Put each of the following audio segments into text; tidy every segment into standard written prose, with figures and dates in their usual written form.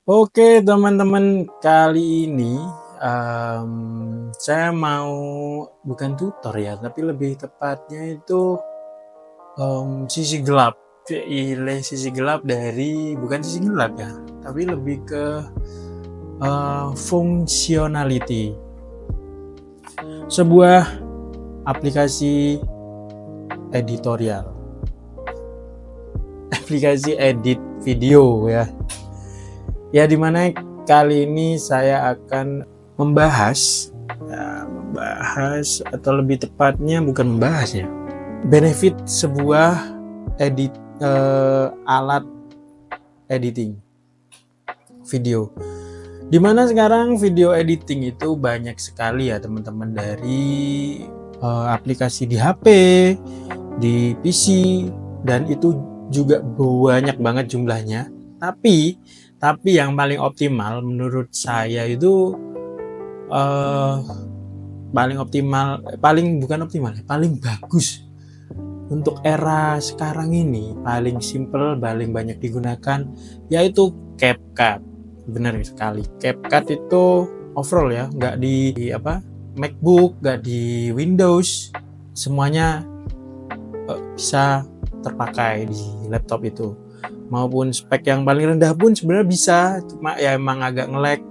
Oke teman-teman, kali ini saya mau bukan tutor ya, tapi lebih tepatnya itu sisi gelap. Sisi gelap dari bukan sisi gelap ya, tapi lebih ke functionality. Sebuah aplikasi editorial, aplikasi edit video ya. Ya, dimana kali ini saya akan membahas atau lebih tepatnya bukan membahas ya, benefit sebuah alat editing video. Dimana sekarang video editing itu banyak sekali ya teman-teman, dari aplikasi di HP, di PC, dan itu juga banyak banget jumlahnya. Tapi yang paling optimal menurut saya itu paling bagus untuk era sekarang ini, paling simple, paling banyak digunakan, yaitu CapCut. Benar sekali, CapCut itu overall ya, nggak di MacBook, nggak di Windows, semuanya bisa terpakai di laptop itu. Maupun spek yang paling rendah pun sebenarnya bisa, cuma ya emang agak nge-lag,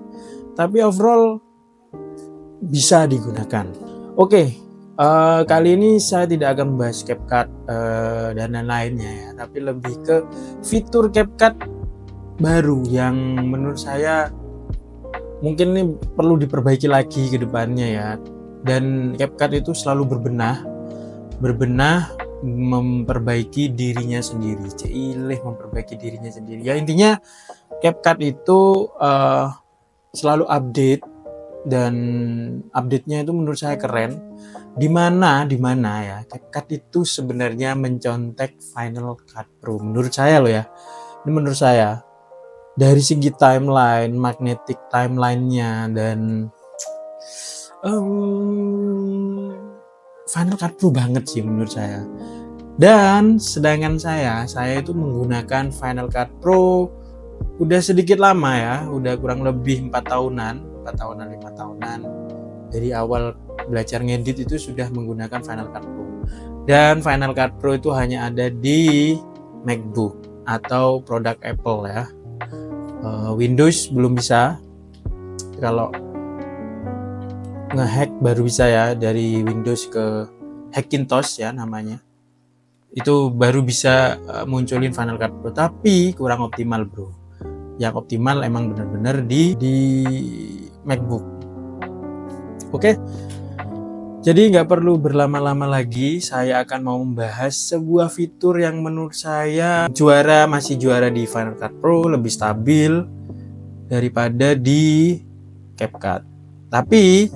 tapi overall bisa digunakan. Oke, kali ini saya tidak akan membahas CapCut dan lain-lainnya ya, tapi lebih ke fitur CapCut baru yang menurut saya mungkin ini perlu diperbaiki lagi ke depannya ya. Dan CapCut itu selalu berbenah memperbaiki dirinya sendiri. Memperbaiki dirinya sendiri. Ya intinya CapCut itu selalu update, dan update-nya itu menurut saya keren. Dimana ya, CapCut itu sebenarnya mencontek Final Cut Pro. Menurut saya loh ya. Ini menurut saya. Dari segi timeline, magnetic timeline-nya, dan Final Cut Pro banget sih menurut saya. Dan sedangkan saya itu menggunakan Final Cut Pro udah sedikit lama ya, udah kurang lebih 4 tahunan, 5 tahunan. Dari awal belajar ngedit itu sudah menggunakan Final Cut Pro. Dan Final Cut Pro itu hanya ada di MacBook atau produk Apple ya. Windows belum bisa. Kalau ngehack baru bisa ya, dari Windows ke Hackintosh ya namanya, itu baru bisa munculin Final Cut Pro, tapi kurang optimal bro. Yang optimal emang bener-bener di MacBook. Oke, jadi nggak perlu berlama-lama lagi, saya akan mau membahas sebuah fitur yang menurut saya masih juara di Final Cut Pro, lebih stabil daripada di CapCut. Tapi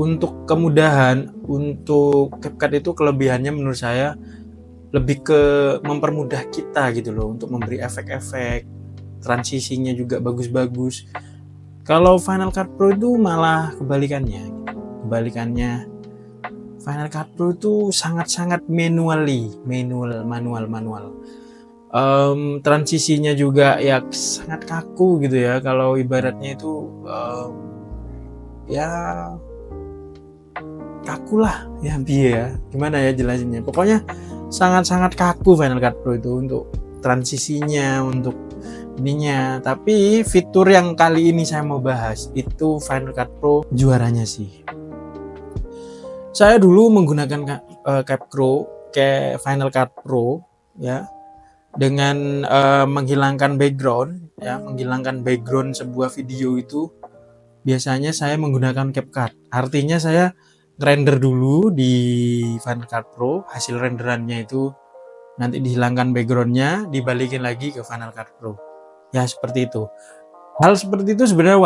untuk kemudahan, untuk CapCut itu kelebihannya menurut saya lebih ke mempermudah kita gitu loh, untuk memberi efek-efek, transisinya juga bagus-bagus. Kalau Final Cut Pro itu malah kebalikannya. Final Cut Pro itu sangat-sangat manual. Transisinya juga ya sangat kaku gitu ya. Kalau ibaratnya itu ya kaku lah ya, gimana ya jelasinnya, pokoknya sangat-sangat kaku Final Cut Pro itu untuk transisinya, untuk ininya. Tapi fitur yang kali ini saya mau bahas itu Final Cut Pro juaranya sih. Saya dulu menggunakan Final Cut Pro ya, dengan menghilangkan background sebuah video itu biasanya saya menggunakan CapCut. Artinya saya render dulu di Final Cut Pro, hasil renderannya itu nanti dihilangkan backgroundnya, dibalikin lagi ke Final Cut Pro ya, seperti itu. Hal seperti itu sebenarnya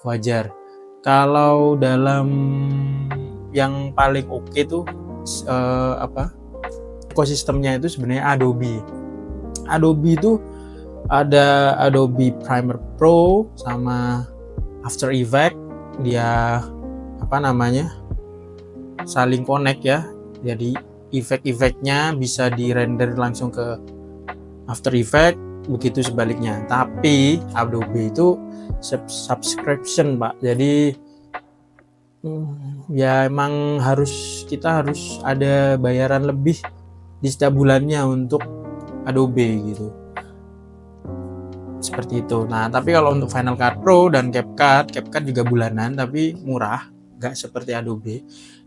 wajar. Kalau dalam yang paling oke tuh ekosistemnya itu sebenarnya Adobe itu ada Adobe Premiere Pro sama After Effects. Dia saling connect ya, jadi efek-efeknya bisa di render langsung ke After Effects, begitu sebaliknya. Tapi Adobe itu subscription Pak, jadi ya emang kita harus ada bayaran lebih di setiap bulannya untuk Adobe gitu, seperti itu. Nah tapi kalau untuk Final Cut Pro dan CapCut juga bulanan tapi murah, nggak seperti Adobe.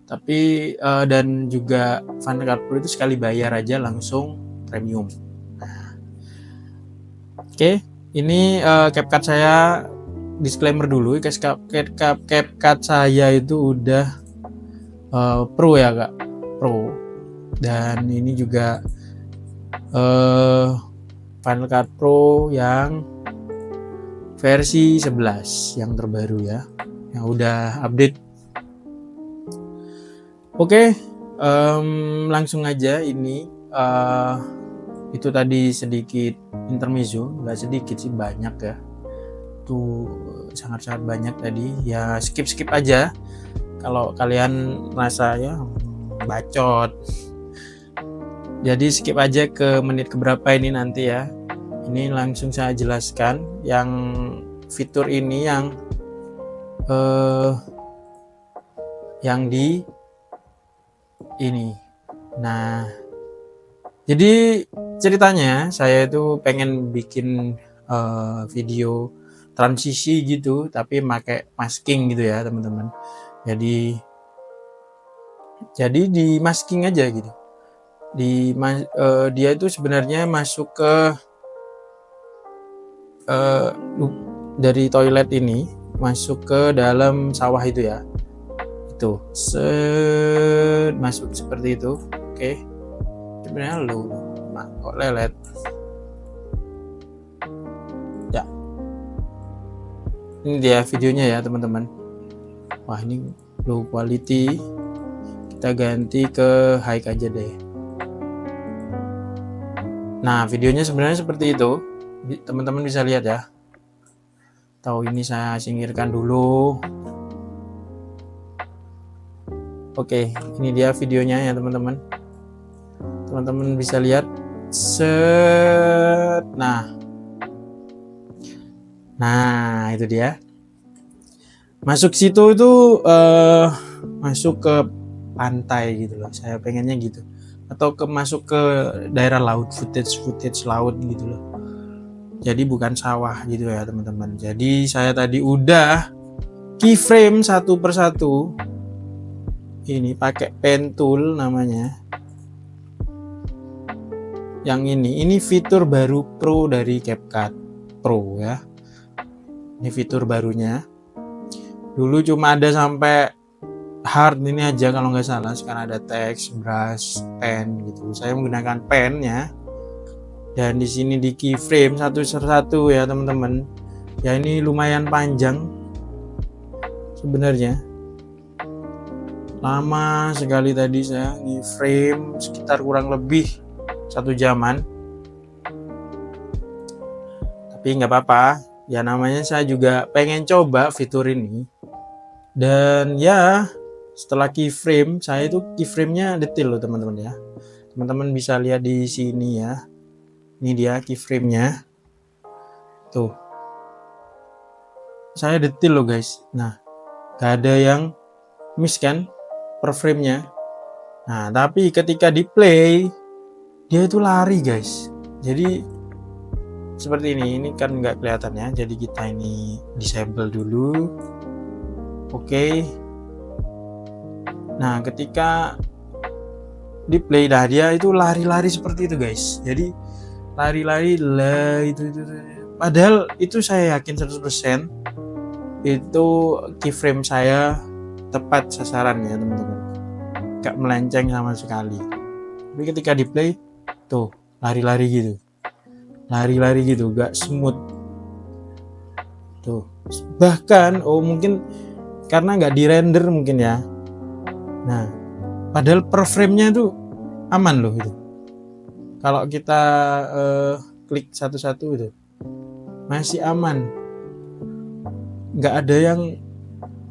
Tapi dan juga Final Cut Pro itu sekali bayar aja langsung premium. Nah, oke, ini CapCut saya disclaimer dulu, CapCut saya itu udah Pro ya Kak, Pro. Dan ini juga Final Cut Pro yang versi 11 yang terbaru ya, yang udah update. Oke, langsung aja. Ini itu tadi sedikit intermezzo, nggak sedikit sih, banyak ya, tuh sangat-sangat banyak tadi ya. Skip aja kalau kalian merasa ya bacot, jadi skip aja ke menit keberapa ini nanti ya. Ini langsung saya jelaskan yang fitur ini yang di ini. Nah, jadi ceritanya saya itu pengen bikin video transisi gitu, tapi pakai masking gitu ya teman-teman. Jadi di masking aja gitu. Dia itu sebenarnya masuk ke dari toilet ini, masuk ke dalam sawah itu ya. Itu masuk seperti itu. Oke, sebenarnya kok lelet ya. Ini dia videonya ya teman-teman. Wah ini low quality, kita ganti ke high aja deh. Nah videonya sebenarnya seperti itu, teman-teman bisa lihat ya. Tahu ini saya singkirkan dulu. Oke, ini dia videonya ya teman-teman. Teman-teman bisa lihat. Nah itu dia. Masuk situ itu masuk ke pantai gitu loh. Saya pengennya gitu. Atau masuk ke daerah laut, footage laut gitu loh. Jadi bukan sawah gitu ya teman-teman. Jadi saya tadi udah keyframe satu persatu. Ini pakai pen tool namanya. Yang ini fitur baru Pro dari CapCut Pro ya. Ini fitur barunya. Dulu cuma ada sampai hard ini aja kalau nggak salah. Sekarang ada text, brush, pen gitu. Saya menggunakan pennya. Dan di sini di keyframe satu persatu ya teman-teman. Ya ini lumayan panjang sebenarnya. Lama sekali tadi saya keyframe, sekitar kurang lebih 1 jaman. Tapi nggak apa-apa. Ya namanya saya juga pengen coba fitur ini. Dan ya setelah keyframe, saya itu keyframe-nya detail loh teman-teman ya. Teman-teman bisa lihat di sini ya. Ini dia keyframe-nya. Tuh. Saya detail loh guys. Nah, gak ada yang miss kan per frame-nya. Nah, tapi ketika di play dia itu lari guys. Jadi seperti ini kan nggak kelihatan ya. Jadi kita ini disable dulu. Oke. Nah, ketika di play dia itu lari-lari seperti itu guys. Jadi lari-lari lah itu. Padahal itu saya yakin 100% itu keyframe saya tepat sasaran ya teman-teman. Gak melenceng sama sekali. Tapi ketika di play tuh lari-lari gitu. Lari-lari gitu, gak smooth. Tuh. Bahkan mungkin karena gak di render mungkin ya. Nah, padahal per frame-nya tuh aman loh itu. Kalau kita klik satu-satu itu masih aman, nggak ada yang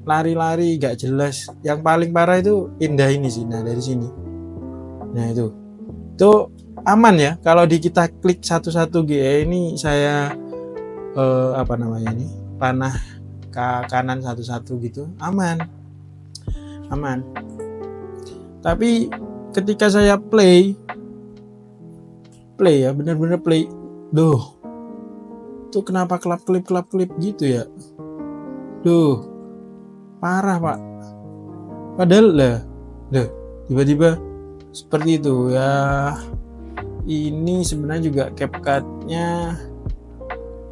lari-lari nggak jelas. Yang paling parah itu pindah ini sih. Nah dari sini, nah itu aman ya kalau kita klik satu-satu ini saya apa namanya ini, panah ke kanan satu-satu gitu, aman. Tapi ketika saya play ya, bener-bener play, tuh kenapa kelap-kelip gitu ya, parah Pak. Padahal tiba-tiba seperti itu ya. Ini sebenarnya juga CapCut-nya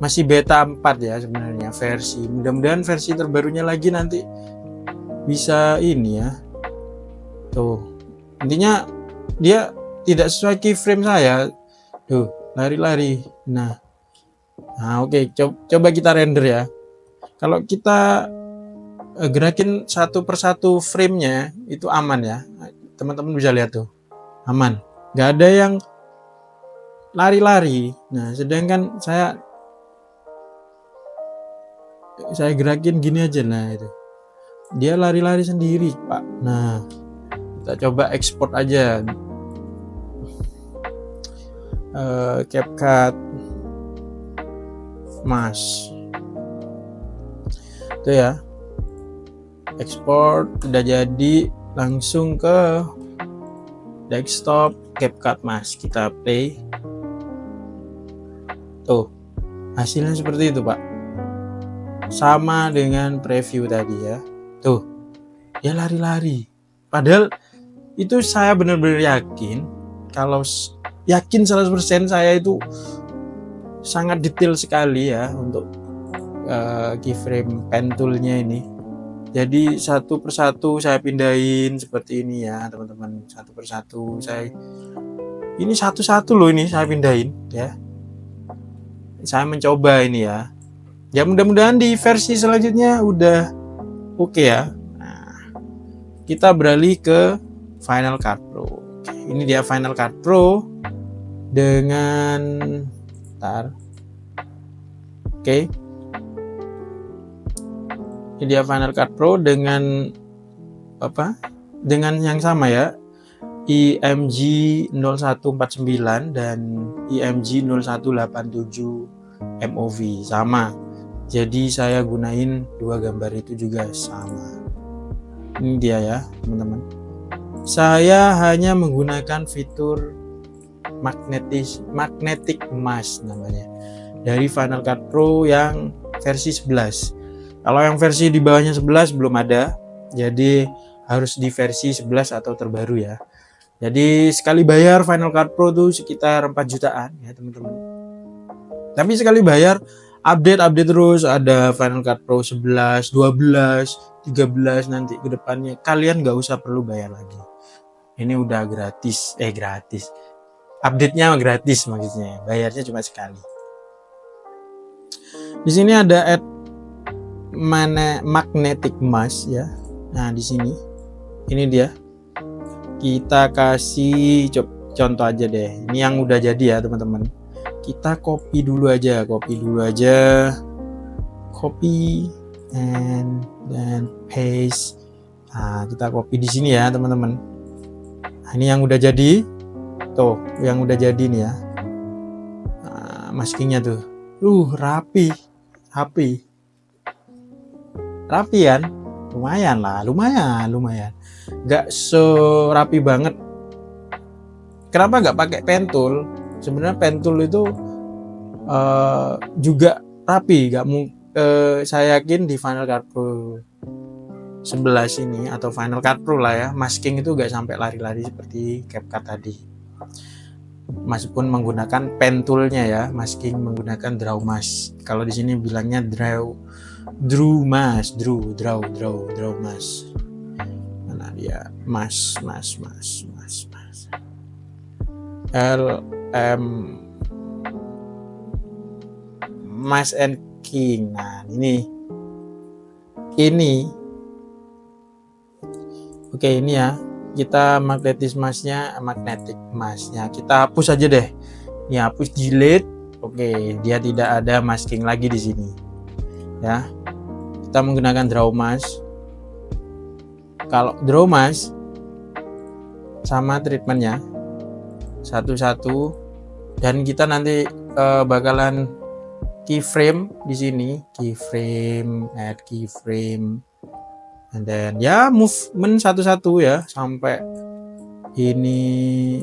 masih beta 4 ya sebenarnya versi. Mudah-mudahan versi terbarunya lagi nanti bisa ini ya. Tuh, intinya dia tidak sesuai keyframe saya. Tuh, lari-lari. Nah oke, coba kita render ya. Kalau kita gerakin satu persatu frame-nya itu aman ya. Teman-teman bisa lihat tuh, aman. Nggak ada yang lari-lari. Nah, sedangkan saya gerakin gini aja, nah itu dia lari-lari sendiri Pak. Nah, kita coba ekspor aja CapCut Mas itu ya, ekspor udah jadi, langsung ke desktop CapCut Mas, kita play. Tuh, hasilnya seperti itu Pak, sama dengan preview tadi ya. Tuh, dia lari-lari. Padahal itu saya benar-benar yakin, kalau yakin 100% saya itu sangat detail sekali ya untuk keyframe pen toolnya ini. Jadi satu persatu saya pindahin seperti ini ya teman-teman, satu persatu ini satu-satu loh, ini saya pindahin ya. Saya mencoba ini ya. Ya mudah-mudahan di versi selanjutnya udah oke ya. Nah, kita beralih ke Final Cut Pro. Ini dia Final Cut Pro dengan Oke. Ini dia Final Cut Pro dengan dengan yang sama ya, IMG 0149 dan IMG 0187 MOV sama. Jadi saya gunain dua gambar itu juga sama. Ini dia ya teman-teman. Saya hanya menggunakan fitur magnetic mask namanya dari Final Cut Pro yang versi 11. Kalau yang versi di bawahnya 11 belum ada. Jadi harus di versi 11 atau terbaru ya. Jadi sekali bayar Final Cut Pro tuh sekitar 4 jutaan ya teman-teman. Tapi sekali bayar update terus, ada Final Cut Pro 11, 12, 13 nanti ke depannya. Kalian nggak usah perlu bayar lagi. Ini udah gratis. Update-nya gratis maksudnya. Bayarnya cuma sekali. Di sini ada add magnetic mask ya. Nah, di sini. Ini dia. Kita kasih contoh aja deh. Ini yang udah jadi ya teman-teman. Kita copy dulu aja, copy and then paste. Nah, kita copy di sini ya teman-teman. Nah, ini yang udah jadi. Tuh, yang udah jadi nih ya. Nah, maskingnya tuh. Rapi kan? Lumayan. Gak serapi banget. Kenapa gak pakai pen tool? Sebenarnya pen tool itu juga rapi. Saya yakin di Final Cut Pro 11 ini atau Final Cut Pro lah ya, masking itu gak sampai lari-lari seperti CapCut tadi. Meskipun menggunakan pen toolnya ya, masking menggunakan draw mask. Kalau di sini bilangnya draw mask. Mana dia? Mask. LM Mask and King. Nah, ini. Oke, ini ya. Kita magnetic masknya kita hapus aja deh. Ini hapus, delete. Oke, dia tidak ada masking lagi di sini. Ya. Kita menggunakan draw mask. Kalau draw mask sama treatmentnya, satu-satu, dan kita nanti bakalan keyframe di sini, keyframe, add keyframe, and then ya movement satu-satu ya sampai ini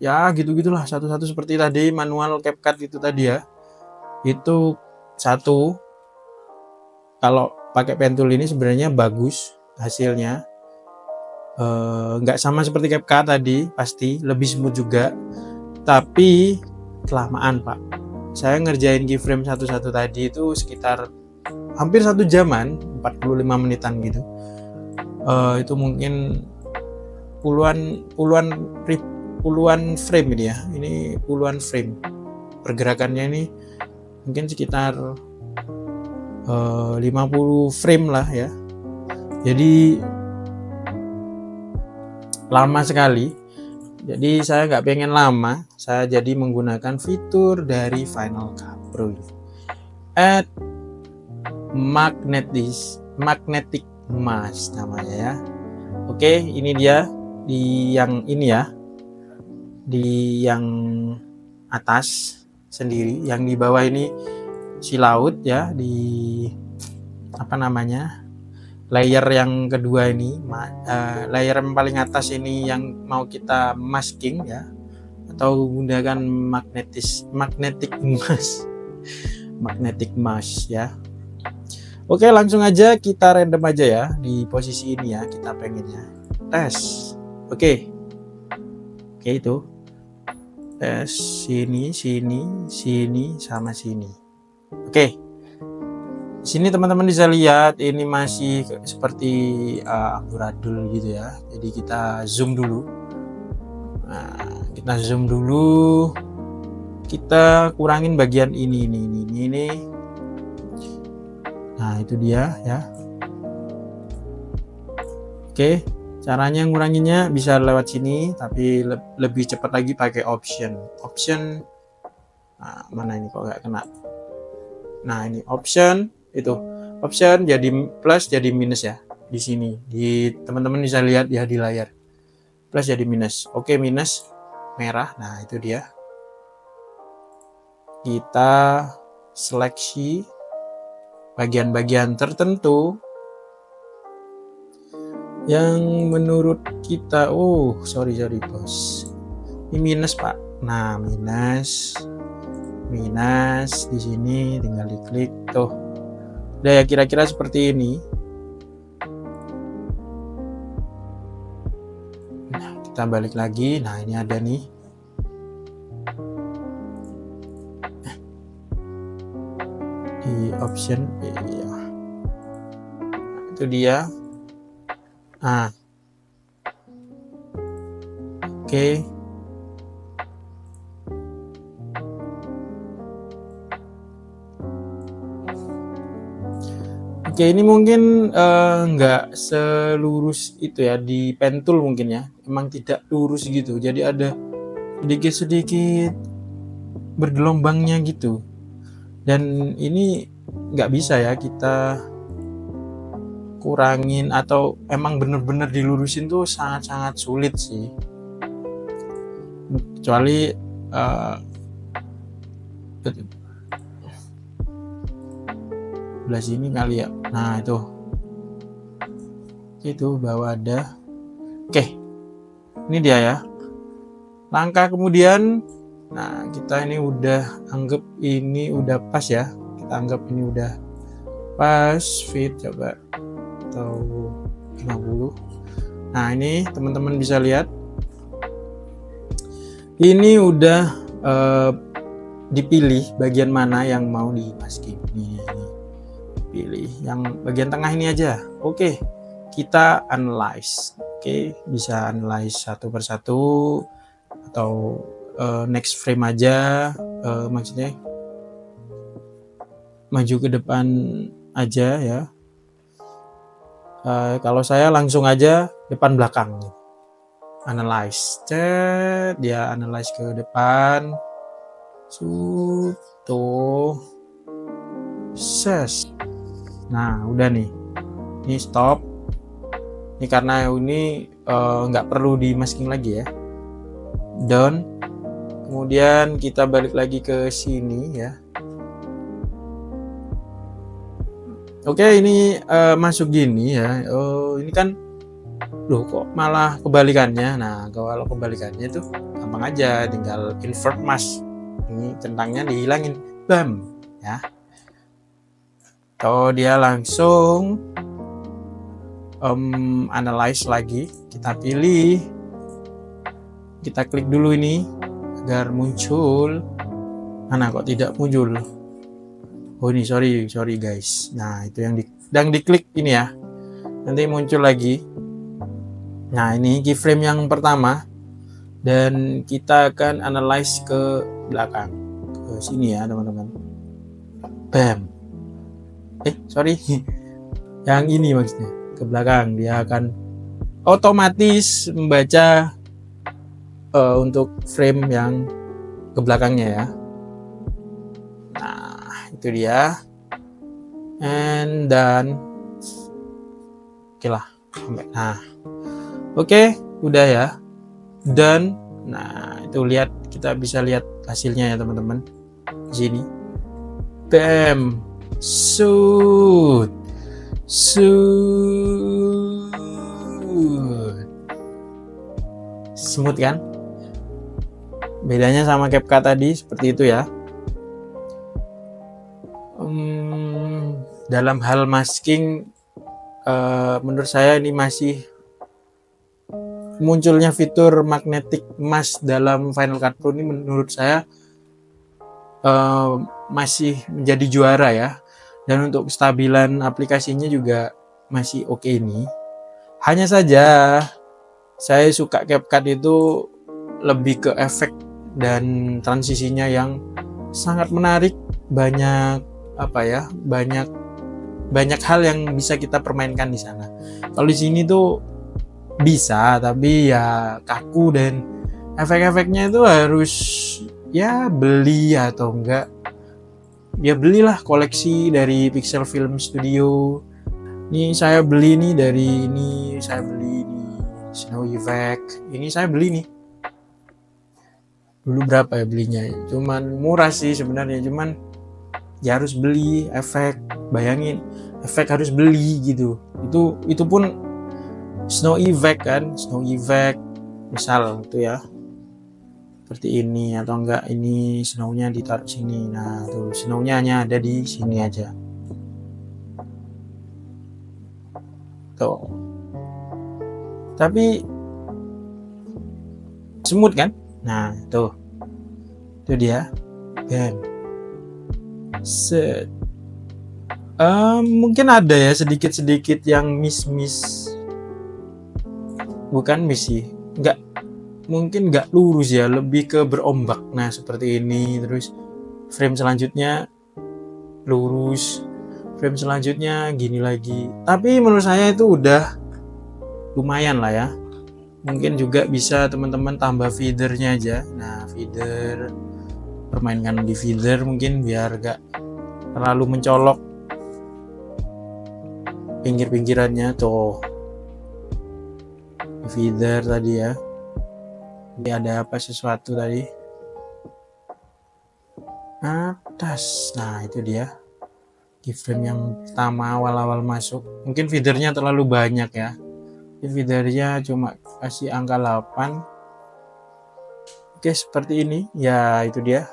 ya gitu-gitulah, satu-satu seperti tadi manual CapCut itu tadi ya. Itu satu. Kalau pakai pen tool ini sebenarnya bagus hasilnya, nggak sama seperti CapCut tadi, pasti lebih smooth juga, tapi kelamaan Pak. Saya ngerjain keyframe satu-satu tadi itu sekitar hampir 1 jaman, 45 menitan gitu. Itu mungkin puluhan frame ini ya, ini puluhan frame. Pergerakannya ini mungkin sekitar 50 frame lah ya. Jadi lama sekali. Jadi saya nggak pengen lama, saya jadi menggunakan fitur dari Final Cut Pro, add magnetic mask namanya ya. Oke, ini dia di yang ini ya, di yang atas sendiri, yang di bawah ini si laut ya, di apa namanya, layer yang kedua ini, layer yang paling atas ini yang mau kita masking ya, atau gunakan magnetic mask ya. Oke, langsung aja kita random aja ya di posisi ini ya, kita pengennya tes. Oke, itu tes sini sama sini. Oke, sini teman-teman bisa lihat ini masih seperti amburadul gitu ya. Jadi kita zoom dulu. Nah, kita zoom dulu. Kita kurangin bagian ini. Nah, itu dia ya. Oke, caranya nguranginnya bisa lewat sini, tapi lebih cepat lagi pakai option. Nah, mana ini kok nggak kena? Nah, ini option, itu option jadi plus jadi minus ya di sini. Di teman-teman bisa lihat ya di layar. Plus jadi minus. Oke, minus merah. Nah, itu dia. Kita seleksi bagian-bagian tertentu yang menurut kita, sorry bos, ini minus Pak. Nah, minus di sini tinggal diklik tuh. Udah ya, kira-kira seperti ini. Nah, kita balik lagi. Nah, ini ada nih. Di option ya. Nah, itu dia. Nah. Oke. Oke, ini mungkin nggak selurus itu ya di pen tool mungkin ya. Emang tidak lurus gitu. Jadi ada sedikit bergelombangnya gitu. Dan ini nggak bisa ya kita kurangin, atau emang bener-bener dilurusin tuh sangat-sangat sulit sih. Kecuali sebelah sini kali ya. Nah, itu bawah ada. Oke, ini dia ya. Langkah kemudian, nah kita ini udah anggap ini udah pas ya. Kita anggap ini udah pas, fit coba atau 50. Nah, ini teman-teman bisa lihat ini udah dipilih bagian mana yang mau di masking. Nih, pilih yang bagian tengah ini aja. Oke, kita analyze. Oke, bisa analyze satu persatu atau next frame aja, maksudnya maju ke depan aja ya. Kalau saya langsung aja depan belakang, analyze, dia analyze ke depan, tuh, ses. Nah, udah nih, ini stop. Ini karena ini nggak perlu di masking lagi ya. Done. Kemudian kita balik lagi ke sini ya. Oke, ini masuk gini ya. Oh, ini kan loh kok malah kebalikannya. Nah, kalau kebalikannya itu gampang aja, tinggal invert mask. Ini centangnya dihilangin. Bam, ya. Atau dia langsung analyze lagi. Kita pilih. Kita klik dulu ini agar muncul. Mana kok tidak muncul? Oh ini sorry guys. Nah itu yang diklik ini ya. Nanti muncul lagi. Nah ini keyframe yang pertama. Dan kita akan analyze ke belakang. Ke sini ya teman-teman. Bam. Sorry. Yang ini maksudnya. Ke belakang. Dia akan otomatis membaca untuk frame yang ke belakangnya ya. Nah itu dia. And then oke lah. Nah oke, udah ya. Done. Nah itu lihat, kita bisa lihat hasilnya ya teman-teman di sini. Bam. Shoot. Smooth kan? Bedanya sama CapCut tadi seperti itu ya. Dalam hal masking, menurut saya ini masih munculnya fitur magnetic mask dalam Final Cut Pro ini menurut saya masih menjadi juara ya. Dan untuk kestabilan aplikasinya juga masih oke ini. Hanya saja saya suka CapCut itu lebih ke efek dan transisinya yang sangat menarik, banyak banyak hal yang bisa kita permainkan di sana. Kalau di sini tuh bisa, tapi ya kaku dan efek-efeknya itu harus ya beli atau enggak ya belilah koleksi dari Pixel Film Studio. Ini saya beli nih dari ini, saya beli ini Snow Effect. Ini saya beli nih. Dulu berapa ya belinya? Cuman murah sih sebenarnya, cuman ya harus beli efek. Bayangin, efek harus beli gitu. Itu pun Snow Effect kan, Snow Effect misal itu ya. Seperti ini atau enggak ini snow-nya ditaruh sini. Nah, tuh snow-nya hanya ada di sini aja. Tuh. Tapi smooth kan? Nah, tuh. Itu dia. Bam. Set. Mungkin ada ya sedikit-sedikit yang miss. Bukan miss sih. Mungkin nggak lurus ya, lebih ke berombak. Nah, seperti ini. Terus frame selanjutnya lurus. Frame selanjutnya gini lagi. Tapi menurut saya itu udah lumayan lah ya. Mungkin juga bisa teman-teman tambah feedernya aja. Nah, feeder, permainkan di feeder mungkin biar gak terlalu mencolok pinggir-pinggirannya. Tuh feeder tadi ya. Ini ada apa sesuatu tadi atas. Nah itu dia keyframe yang pertama awal-awal masuk. Mungkin feedernya terlalu banyak ya. Feedernya cuma kasih angka 8. Oke, seperti ini ya. Itu dia.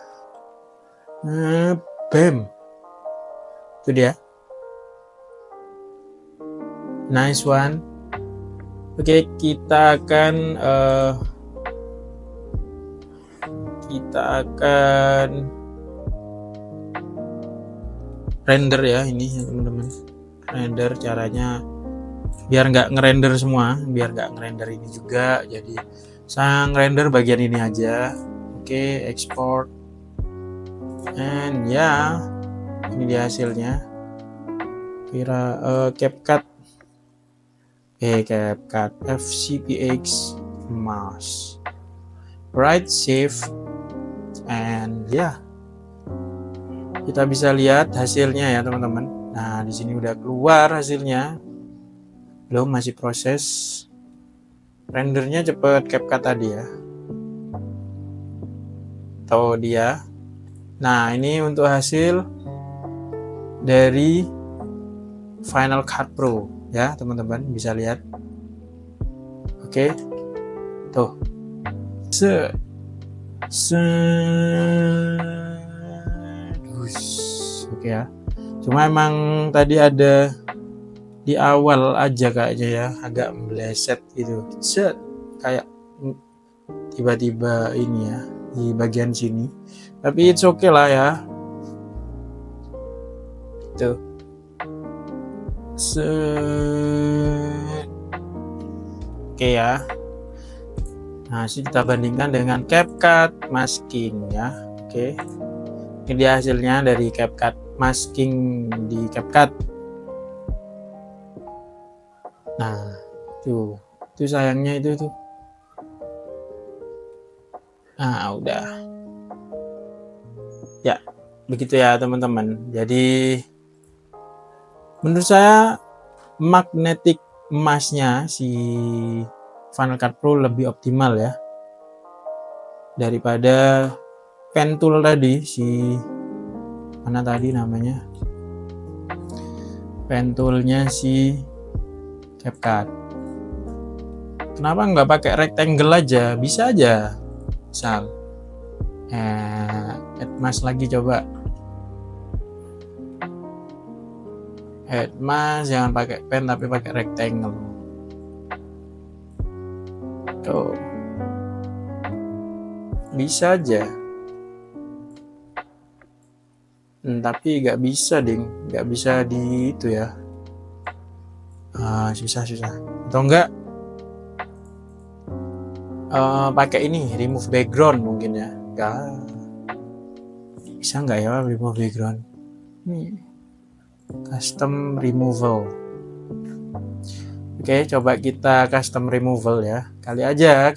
Bam, itu dia. Nice one. Oke, kita akan render ya ini ya teman-teman. Render caranya biar nggak ngerender semua, biar nggak ngerender ini juga, jadi saya ngerender bagian ini aja. Oke, export, and ya ini dia hasilnya. Kira CapCut FCPX mouse, right, save, and ya kita bisa lihat hasilnya ya teman-teman. Nah di sini udah keluar hasilnya. Belum, masih proses. Rendernya cepet CapCut tadi ya. Tuh dia. Nah, ini untuk hasil dari Final Cut Pro ya, teman-teman bisa lihat. Oke. Tuh. Oke ya. Cuma emang tadi ada di awal aja kayaknya ya, agak meleset gitu. Kayak tiba-tiba ini ya di bagian sini. Tapi it's okay lah ya. Tuh. Oke ya. Nah, kita bandingkan dengan CapCut masking ya. Oke. Ini dia hasilnya dari CapCut masking di CapCut. Nah, tuh. Itu sayangnya itu tuh. Nah, udah. Ya, begitu ya teman-teman. Jadi menurut saya magnetic emasnya si Final Cut Pro lebih optimal ya daripada pen tool tadi, si mana tadi namanya, pen toolnya si CapCut. Kenapa nggak pakai rectangle aja? Bisa aja. Misal add mask lagi, coba add mask, jangan pakai pen tapi pakai rectangle. Tuh, bisa aja. Tapi nggak bisa ding, nggak bisa di itu ya. Susah. Atau enggak pakai ini remove background mungkin ya. Bisa nggak ya remove background? Ini custom removal. Oke, coba kita custom removal ya. Kali aja.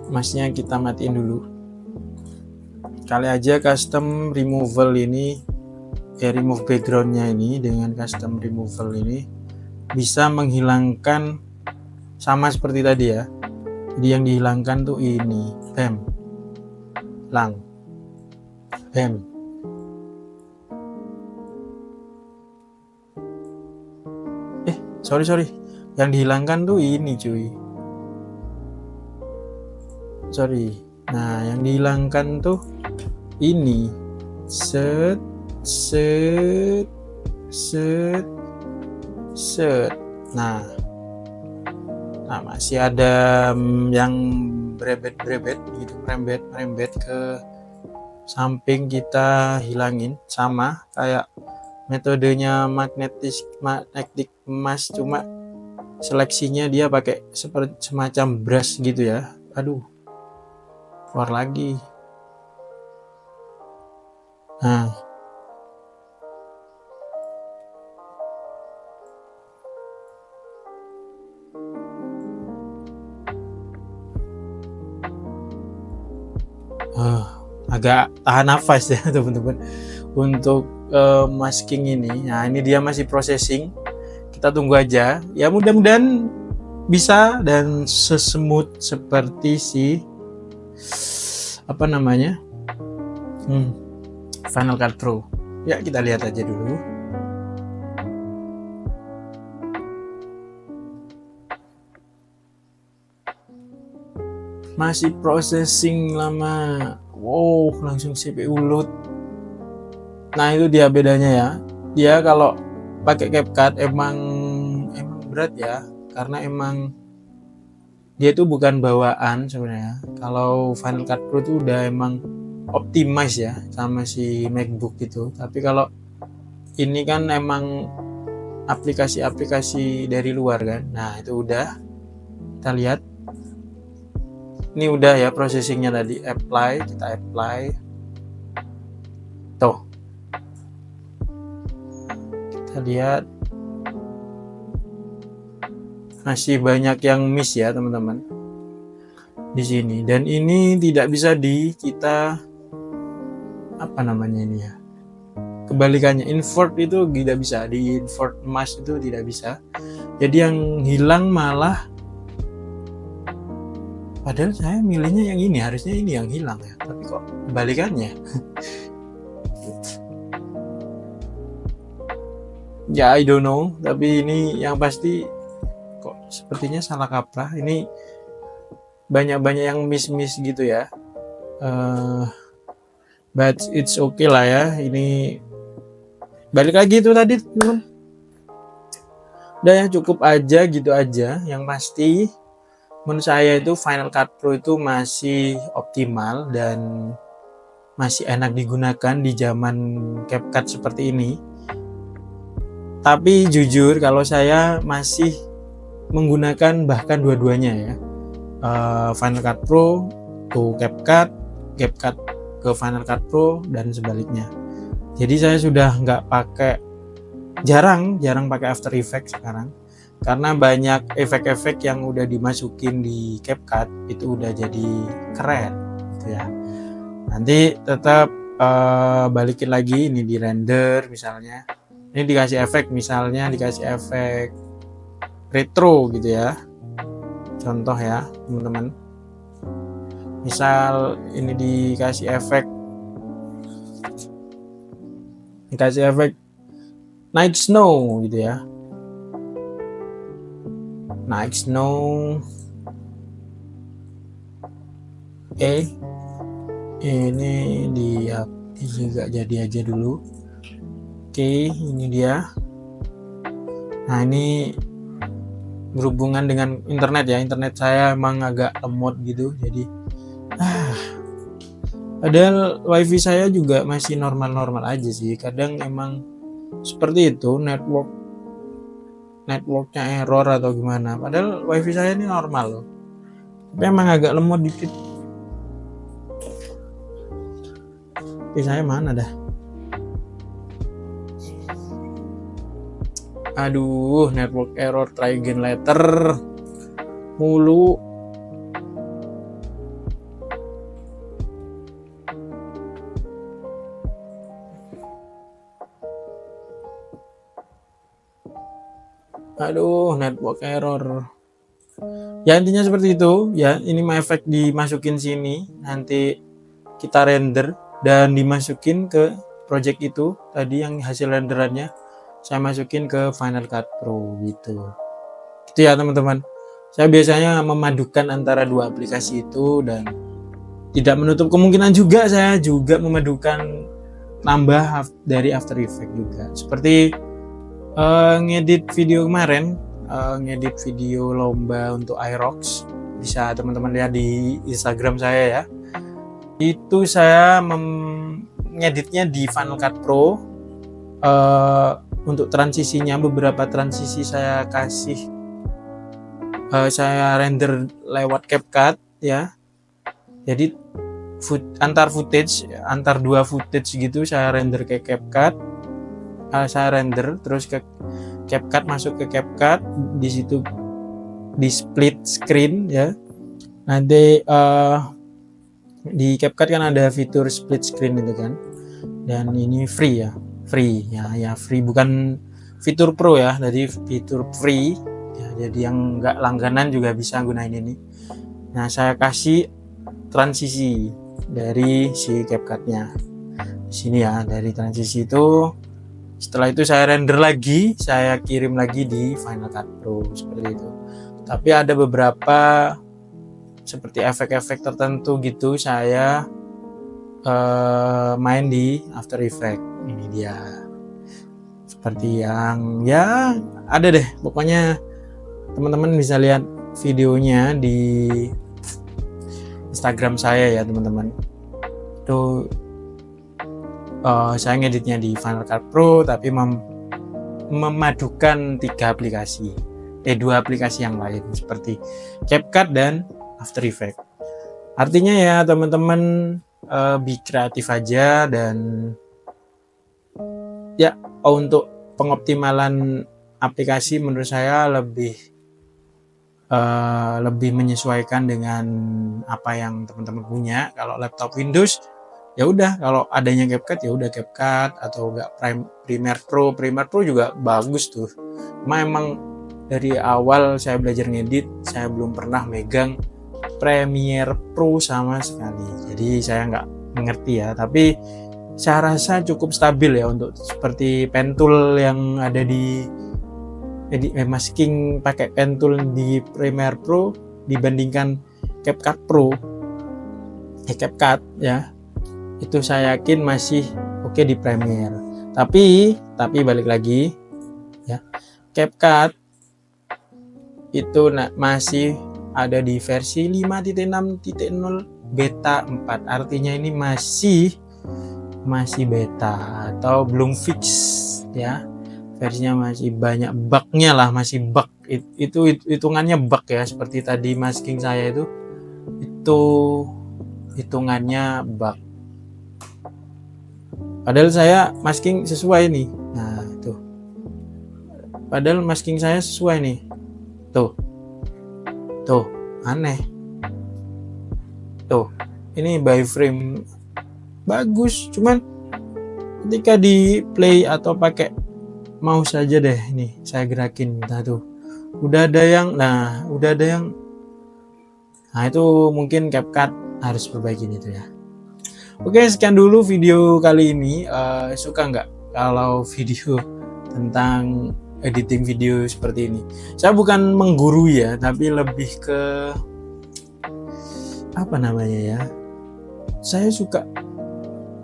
Masnya kita matiin dulu. Kali aja custom removal ini, remove backgroundnya ini dengan custom removal ini bisa menghilangkan sama seperti tadi ya. Jadi yang dihilangkan tuh ini, bam, lang, bam. Sorry, yang dihilangkan tuh ini cuy. Sorry. Nah, yang dihilangkan tuh ini, set. Nah, masih ada yang berebet gitu, merembet ke samping, kita hilangin. Sama kayak metodenya magnetic emas, cuma seleksinya dia pakai seperti semacam brush gitu ya. Aduh, keluar lagi. Nah, agak tahan nafas ya teman-teman untuk masking ini. Nah, ini dia masih processing, kita tunggu aja ya, mudah-mudahan bisa dan sesmooth seperti si apa namanya Final Cut Pro ya. Kita lihat aja dulu. Masih processing lama. Wow, langsung CPU load. Nah, itu dia bedanya ya. Dia kalau pakai CapCut emang berat ya, karena emang dia itu bukan bawaan sebenarnya. Kalau Final Cut Pro itu udah emang optimize ya sama si MacBook itu. Tapi kalau ini kan emang aplikasi-aplikasi dari luar kan. Nah, itu udah kita lihat. Ini udah ya processingnya tadi. Kita apply. Tuh. Kita lihat. Masih banyak yang miss ya teman-teman di sini. Dan ini tidak bisa kita apa namanya ini ya. Kebalikannya, invert itu tidak bisa. Di invert emas itu tidak bisa. Jadi yang hilang malah Padahal saya milihnya yang ini, harusnya ini yang hilang ya, tapi kok kebalikannya. Ya I don't know, tapi ini yang pasti kok sepertinya salah kaprah. Ini banyak-banyak yang miss gitu ya. But it's okay lah ya. Ini balik lagi itu tadi teman. Udah ya, cukup aja gitu aja. Yang pasti menurut saya itu Final Cut Pro itu masih optimal dan masih enak digunakan di zaman CapCut seperti ini. Tapi jujur kalau saya masih menggunakan bahkan dua-duanya ya. Final Cut Pro ke CapCut, CapCut ke Final Cut Pro dan sebaliknya. Jadi saya sudah nggak pakai, jarang pakai After Effects sekarang, karena banyak efek-efek yang udah dimasukin di CapCut itu udah jadi keren gitu ya. Nanti tetap balikin lagi ini di render misalnya, ini dikasih efek, misalnya dikasih efek retro gitu ya, contoh ya teman-teman. Misal ini dikasih efek night snow gitu ya, night snow. Ini dia juga jadi aja dulu. Ini dia. Nah, ini berhubungan dengan internet ya, internet saya emang agak lemot gitu, jadi padahal wifi saya juga masih normal-normal aja sih. Kadang emang seperti itu, networknya error atau gimana, padahal wifi saya ini normal loh, tapi emang agak lemot dikit. Wifi saya mana dah? Aduh, network error, try again later mulu. Aduh, network error. Ya intinya seperti itu ya. Ini efek dimasukin sini, nanti kita render dan dimasukin ke project itu tadi yang hasil renderannya saya masukin ke Final Cut Pro gitu. Gitu ya teman-teman. Saya biasanya memadukan antara dua aplikasi itu, dan tidak menutup kemungkinan juga saya juga memadukan nambah dari After Effects juga. Seperti ngedit video kemarin, ngedit video lomba untuk Aerox, bisa teman-teman lihat di Instagram saya ya. Itu saya ngeditnya di Final Cut Pro. Untuk transisinya, beberapa transisi saya kasih saya render lewat CapCut ya. Jadi antar dua footage gitu saya render ke CapCut. Saya render terus ke CapCut, masuk ke CapCut, di situ di split screen ya. Nanti di CapCut kan ada fitur split screen itu kan, dan ini free, bukan fitur pro ya, jadi fitur free ya, jadi yang nggak langganan juga bisa gunain ini. Nah, saya kasih transisi dari si CapCut-nya di sini ya, dari transisi itu. Setelah itu saya render lagi, saya kirim lagi di Final Cut Pro seperti itu. Tapi ada beberapa seperti efek-efek tertentu gitu saya main di After Effects. Ini dia, seperti yang ya ada deh, pokoknya teman-teman bisa lihat videonya di Instagram saya ya teman-teman. Itu saya ngeditnya di Final Cut Pro, tapi memadukan dua aplikasi yang lain seperti CapCut dan After Effects. Artinya ya teman-teman, be kreatif aja, dan ya untuk pengoptimalan aplikasi menurut saya lebih menyesuaikan dengan apa yang teman-teman punya. Kalau laptop Windows ya udah, kalau adanya CapCut ya udah CapCut, atau enggak Premiere Pro juga bagus tuh. Emang dari awal saya belajar ngedit, saya belum pernah megang Premiere Pro sama sekali. Jadi saya nggak mengerti ya, tapi saya rasa cukup stabil ya untuk seperti pen tool yang ada di masking pakai pen tool di Premiere Pro dibandingkan CapCut Pro. CapCut ya, itu saya yakin masih oke di Premiere. Tapi balik lagi ya, CapCut itu masih ada di versi 5.6.0 beta 4. Artinya ini masih beta atau belum fix ya. Versinya masih banyak bugnya lah, masih bug. Itu hitungannya bug ya, seperti tadi masking saya itu hitungannya bug. Padahal saya masking sesuai nih. Nah, itu. Padahal masking saya sesuai nih. Tuh, aneh. Tuh, ini by frame bagus, cuman ketika di play atau pakai mouse saja deh, ini saya gerakin, udah ada yang itu mungkin CapCut harus perbaikin itu ya. Oke, sekian dulu video kali ini. Suka nggak kalau video tentang editing video seperti ini? Saya bukan menggurui ya, tapi lebih ke apa namanya ya, saya suka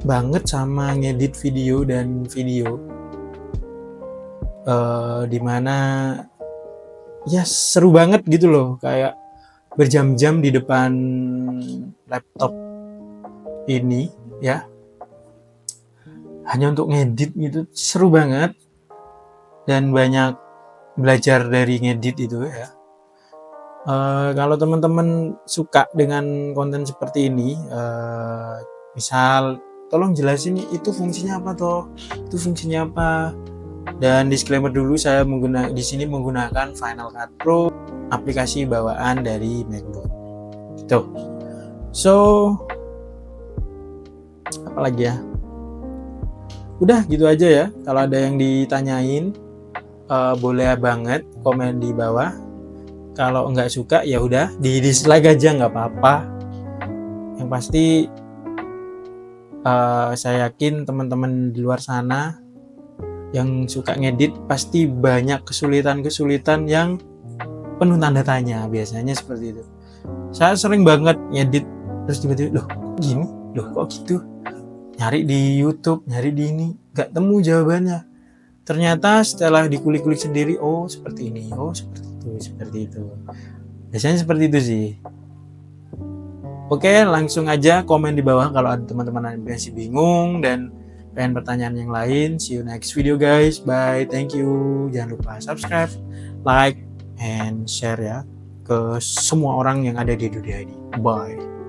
banget sama ngedit video dan video dimana ya seru banget gitu loh, kayak berjam-jam di depan laptop ini ya, hanya untuk ngedit gitu, seru banget dan banyak belajar dari ngedit itu ya. Kalau teman-teman suka dengan konten seperti ini, misal tolong jelasin itu fungsinya apa itu fungsinya apa. Dan disclaimer dulu, saya di sini menggunakan Final Cut Pro, aplikasi bawaan dari MacBook. Gitu. So, apa lagi ya? Udah gitu aja ya. Kalau ada yang ditanyain, boleh banget komen di bawah. Kalau nggak suka ya udah di dislike aja, nggak apa-apa. Yang pasti saya yakin teman-teman di luar sana yang suka ngedit pasti banyak kesulitan yang penuh tanda tanya, biasanya seperti itu. Saya sering banget ngedit terus tiba-tiba loh gini, loh kok gitu, nyari di YouTube, nyari di ini, nggak temu jawabannya. Ternyata setelah dikulik-kulik sendiri, oh seperti ini, oh seperti itu. Biasanya seperti itu sih. Oke, langsung aja komen di bawah kalau ada teman-teman yang masih bingung dan pengen pertanyaan yang lain. See you next video guys. Bye. Thank you. Jangan lupa subscribe, like, and share ya ke semua orang yang ada di dunia ini. Bye.